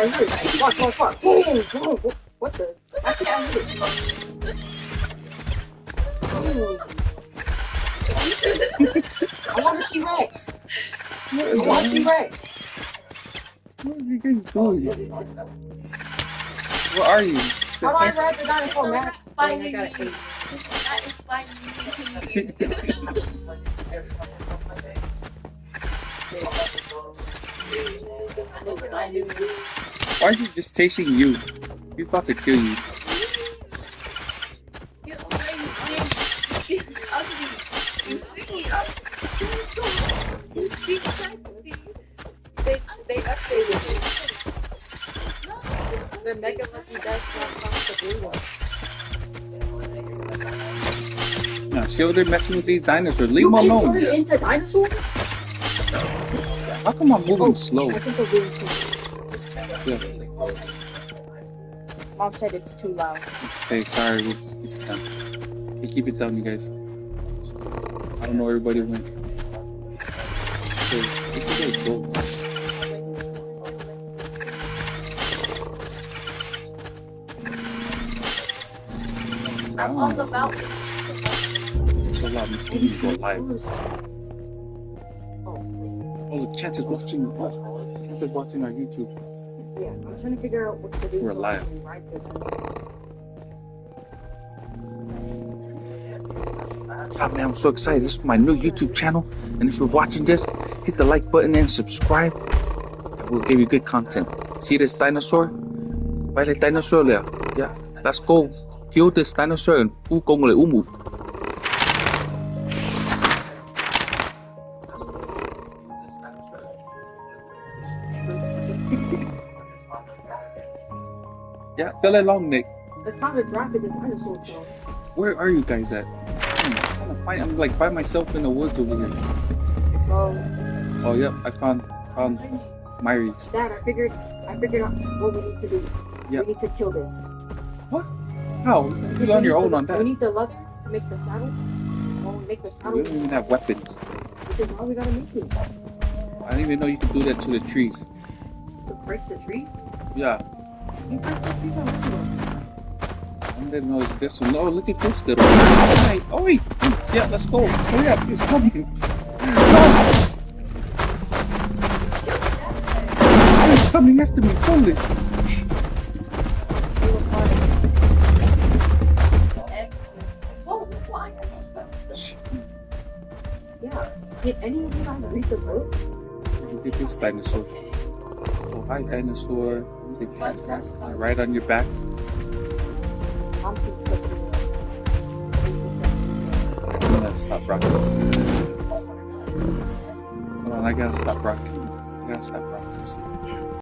right here. Watch. Boom. What the? I can't hit it. I want a T-Rex. I want a T-Rex. What are you guys doing? Where are you? How do I ride the dinosaur map? I got an 8. That is fine. Why is he just chasing you? He's about to kill you. You're already ugly. You sickly ugly. They updated it. The Mega Monkey does not cost the blue one. Now, she over there messing with these dinosaurs. Leave them alone. You into dinosaurs? How come I'm moving slow? I think we're being too Yeah. Mom said it's too loud. Say sorry. You keep it down, you guys. I don't know everybody went. I'm on the mountain. So loud, you go live. Oh, Chance is watching. Chance is watching our YouTube. Yeah, I'm trying to figure out what to do. We're live. Ah, man, I'm so excited. This is my new YouTube channel. And if you're watching this, hit the like button and subscribe. And we'll give you good content. See this dinosaur? Vai lấy dinosaur there. Yeah, let's go. Kill this dinosaur and u công lại umu. Yeah, go along, Nick. It's not a drop, it's a dinosaur show. Where are you guys at? I'm like by myself in the woods over here. Oh, yep, I found Myri. Dad, I figured out what we need to do. Yep. We need to kill this. What? How? You're on your own on that. We need the leather to make the saddle. When we make the saddle, We don't even have weapons. which is why we gotta make it. I didn't even know you could do that to the trees. To break the tree? Yeah. You break the trees on the tree. I didn't know it's this one. Oh, look at this little. Oh, wait. Yeah, let's go. Hurry up. It's coming. No. It's coming after me. Hold it. Yeah. Did any of you guys read the book? Look at this dinosaur. Oh, hi, dinosaur. Right on your back. I'm I'm gonna stop rocking this. Hold on, I gotta stop rocking. I gotta stop rocking this.